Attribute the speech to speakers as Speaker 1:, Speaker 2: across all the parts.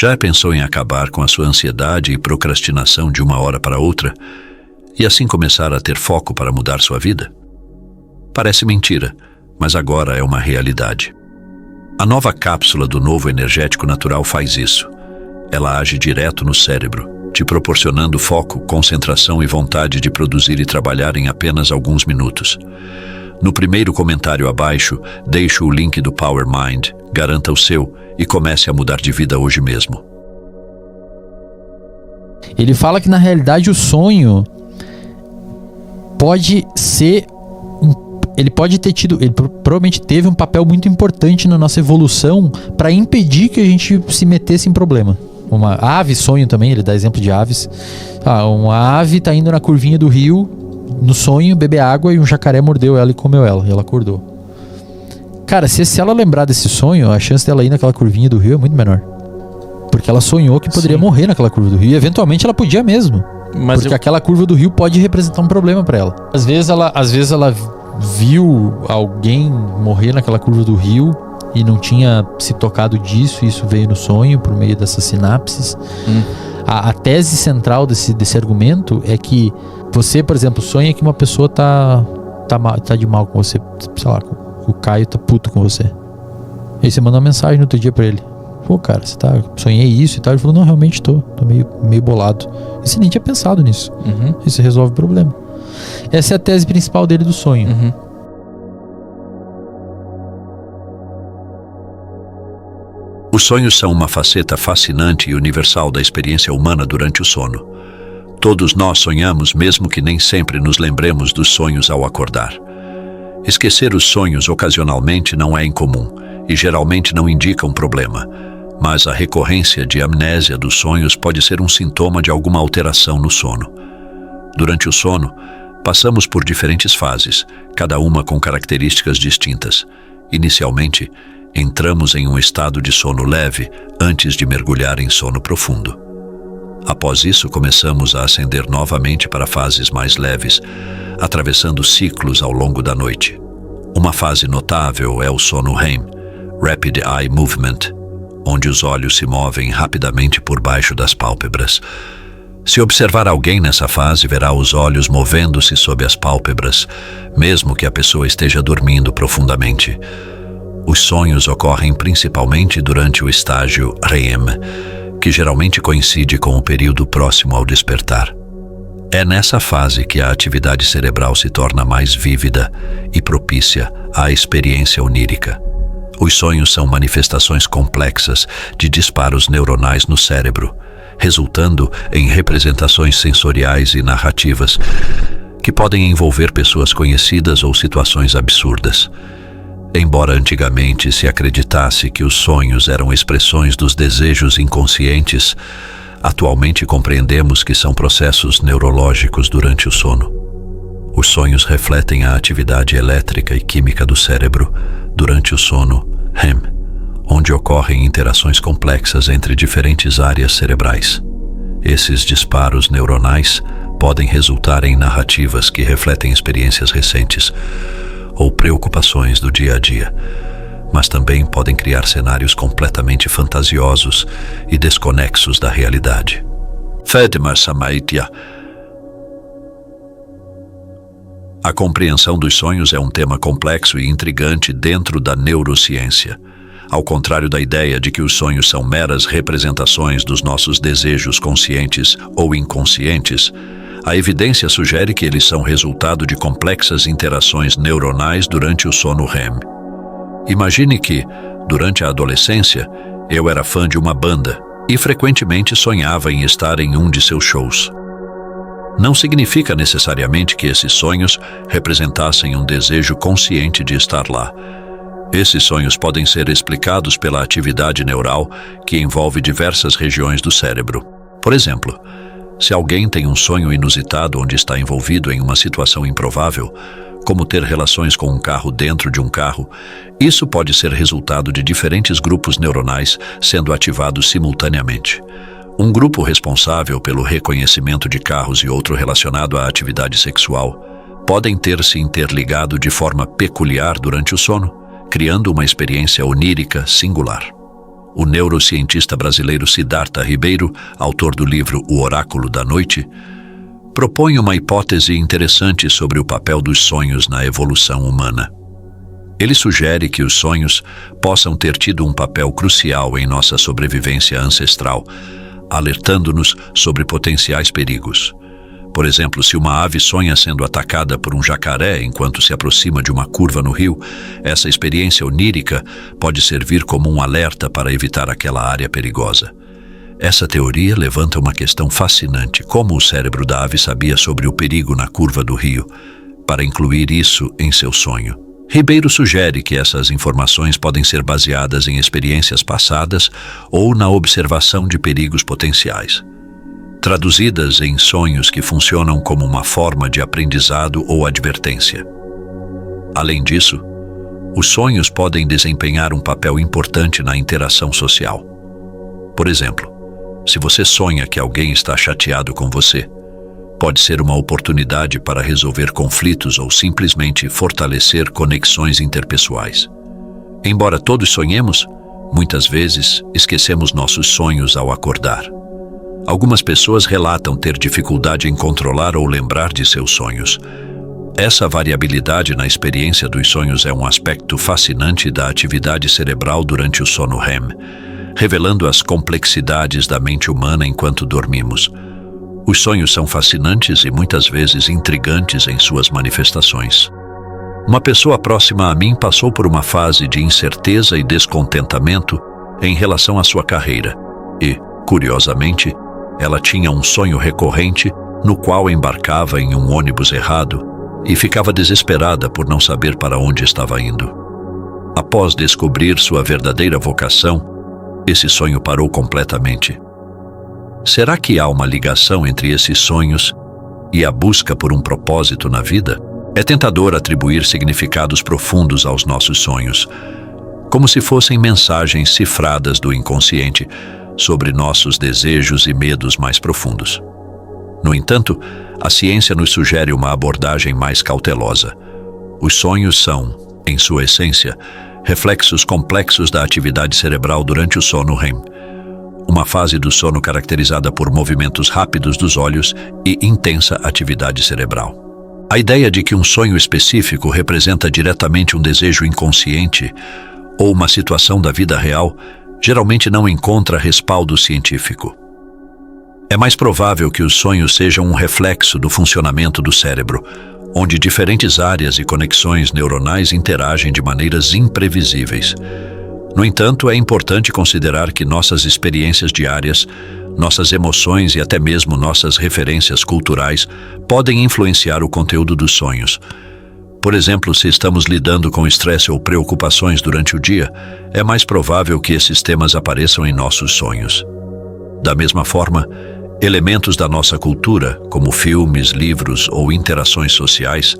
Speaker 1: Já pensou em acabar com a sua ansiedade e procrastinação de uma hora para outra e assim começar a ter foco para mudar sua vida? Parece mentira, mas agora é uma realidade. A nova cápsula do Novo Energético Natural faz isso. Ela age direto no cérebro, te proporcionando foco, concentração e vontade de produzir e trabalhar em apenas alguns minutos. No primeiro comentário abaixo, deixo o link do Power Mind, garanta o seu e comece a mudar de vida hoje mesmo.
Speaker 2: Ele fala que na realidade o sonho pode ser... Ele pode ter tido... Ele provavelmente teve um papel muito importante na nossa evolução para impedir que a gente se metesse em problema. Uma ave sonho também, ele dá exemplo de aves. Uma ave tá indo na curvinha do rio, no sonho, beber água, e um jacaré mordeu ela e comeu ela, e ela acordou. Cara, se ela lembrar desse sonho, a chance dela ir naquela curvinha do rio é muito menor. Porque ela sonhou que poderia morrer naquela curva do rio, e eventualmente ela podia mesmo. Porque aquela curva do rio pode representar um problema para ela. Às vezes ela viu alguém morrer naquela curva do rio e não tinha se tocado disso, e isso veio no sonho por meio dessas sinapses. A tese central desse argumento é que você, por exemplo, sonha que uma pessoa tá de mal com você, sei lá, o Caio tá puto com você. E aí você manda uma mensagem no outro dia pra ele: pô, cara, sonhei isso e tal. Ele falou: não, realmente tô meio bolado. E você nem tinha pensado nisso. E você resolve o problema. Essa é a tese principal dele do sonho.
Speaker 1: Os sonhos são uma faceta fascinante e universal da experiência humana durante o sono. Todos nós sonhamos, mesmo que nem sempre nos lembremos dos sonhos ao acordar. Esquecer os sonhos ocasionalmente não é incomum e geralmente não indica um problema, mas a recorrência de amnésia dos sonhos pode ser um sintoma de alguma alteração no sono. Durante o sono, passamos por diferentes fases, cada uma com características distintas. Inicialmente, entramos em um estado de sono leve antes de mergulhar em sono profundo. Após isso, começamos a ascender novamente para fases mais leves, atravessando ciclos ao longo da noite. Uma fase notável é o sono REM, Rapid Eye Movement, onde os olhos se movem rapidamente por baixo das pálpebras. Se observar alguém nessa fase, verá os olhos movendo-se sob as pálpebras, mesmo que a pessoa esteja dormindo profundamente. Os sonhos ocorrem principalmente durante o estágio REM, que geralmente coincide com o período próximo ao despertar. É nessa fase que a atividade cerebral se torna mais vívida e propícia à experiência onírica. Os sonhos são manifestações complexas de disparos neuronais no cérebro, resultando em representações sensoriais e narrativas que podem envolver pessoas conhecidas ou situações absurdas. Embora antigamente se acreditasse que os sonhos eram expressões dos desejos inconscientes, atualmente compreendemos que são processos neurológicos durante o sono. Os sonhos refletem a atividade elétrica e química do cérebro durante o sono REM, onde ocorrem interações complexas entre diferentes áreas cerebrais. Esses disparos neuronais podem resultar em narrativas que refletem experiências recentes ou preocupações do dia a dia, mas também podem criar cenários completamente fantasiosos e desconexos da realidade. Fedmar Samaitya. A compreensão dos sonhos é um tema complexo e intrigante dentro da neurociência. Ao contrário da ideia de que os sonhos são meras representações dos nossos desejos conscientes ou inconscientes, a evidência sugere que eles são resultado de complexas interações neuronais durante o sono REM. Imagine que, durante a adolescência, eu era fã de uma banda e frequentemente sonhava em estar em um de seus shows. Não significa necessariamente que esses sonhos representassem um desejo consciente de estar lá. Esses sonhos podem ser explicados pela atividade neural que envolve diversas regiões do cérebro. Por exemplo, se alguém tem um sonho inusitado onde está envolvido em uma situação improvável, como ter relações com um carro dentro de um carro, isso pode ser resultado de diferentes grupos neuronais sendo ativados simultaneamente. Um grupo responsável pelo reconhecimento de carros e outro relacionado à atividade sexual podem ter se interligado de forma peculiar durante o sono, criando uma experiência onírica singular. o neurocientista brasileiro Siddhartha Ribeiro, autor do livro O Oráculo da Noite, propõe uma hipótese interessante sobre o papel dos sonhos na evolução humana. Ele sugere que os sonhos possam ter tido um papel crucial em nossa sobrevivência ancestral, alertando-nos sobre potenciais perigos. Por exemplo, se uma ave sonha sendo atacada por um jacaré enquanto se aproxima de uma curva no rio, essa experiência onírica pode servir como um alerta para evitar aquela área perigosa. Essa teoria levanta uma questão fascinante: como o cérebro da ave sabia sobre o perigo na curva do rio, para incluir isso em seu sonho? Ribeiro sugere que essas informações podem ser baseadas em experiências passadas ou na observação de perigos potenciais, traduzidas em sonhos que funcionam como uma forma de aprendizado ou advertência. Além disso, os sonhos podem desempenhar um papel importante na interação social. Por exemplo, se você sonha que alguém está chateado com você, pode ser uma oportunidade para resolver conflitos ou simplesmente fortalecer conexões interpessoais. Embora todos sonhemos, muitas vezes esquecemos nossos sonhos ao acordar. Algumas pessoas relatam ter dificuldade em controlar ou lembrar de seus sonhos. Essa variabilidade na experiência dos sonhos é um aspecto fascinante da atividade cerebral durante o sono REM, revelando as complexidades da mente humana enquanto dormimos. Os sonhos são fascinantes e muitas vezes intrigantes em suas manifestações. Uma pessoa próxima a mim passou por uma fase de incerteza e descontentamento em relação à sua carreira e, curiosamente, ela tinha um sonho recorrente no qual embarcava em um ônibus errado e ficava desesperada por não saber para onde estava indo. Após descobrir sua verdadeira vocação, esse sonho parou completamente. Será que há uma ligação entre esses sonhos e a busca por um propósito na vida? É tentador atribuir significados profundos aos nossos sonhos, como se fossem mensagens cifradas do inconsciente sobre nossos desejos e medos mais profundos. No entanto, a ciência nos sugere uma abordagem mais cautelosa. Os sonhos são, em sua essência, reflexos complexos da atividade cerebral durante o sono REM, uma fase do sono caracterizada por movimentos rápidos dos olhos e intensa atividade cerebral. A ideia de que um sonho específico representa diretamente um desejo inconsciente ou uma situação da vida real geralmente não encontra respaldo científico. É mais provável que os sonhos sejam um reflexo do funcionamento do cérebro, onde diferentes áreas e conexões neuronais interagem de maneiras imprevisíveis. No entanto, é importante considerar que nossas experiências diárias, nossas emoções e até mesmo nossas referências culturais podem influenciar o conteúdo dos sonhos. Por exemplo, se estamos lidando com estresse ou preocupações durante o dia, é mais provável que esses temas apareçam em nossos sonhos. Da mesma forma, elementos da nossa cultura, como filmes, livros ou interações sociais,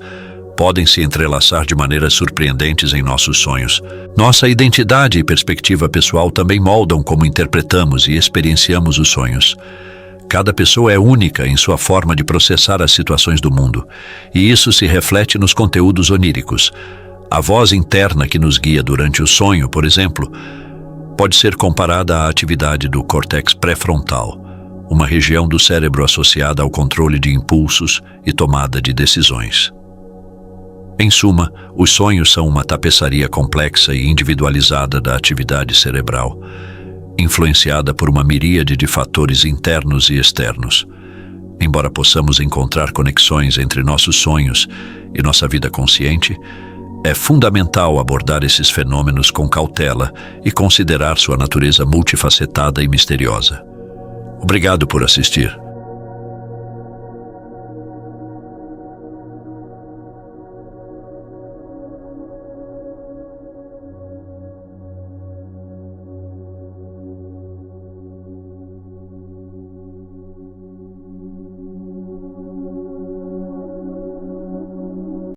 Speaker 1: podem se entrelaçar de maneiras surpreendentes em nossos sonhos. Nossa identidade e perspectiva pessoal também moldam como interpretamos e experienciamos os sonhos. Cada pessoa é única em sua forma de processar as situações do mundo, e isso se reflete nos conteúdos oníricos. A voz interna que nos guia durante o sonho, por exemplo, pode ser comparada à atividade do córtex pré-frontal, uma região do cérebro associada ao controle de impulsos e tomada de decisões. Em suma, os sonhos são uma tapeçaria complexa e individualizada da atividade cerebral, influenciada por uma miríade de fatores internos e externos. Embora possamos encontrar conexões entre nossos sonhos e nossa vida consciente, é fundamental abordar esses fenômenos com cautela e considerar sua natureza multifacetada e misteriosa. Obrigado por assistir.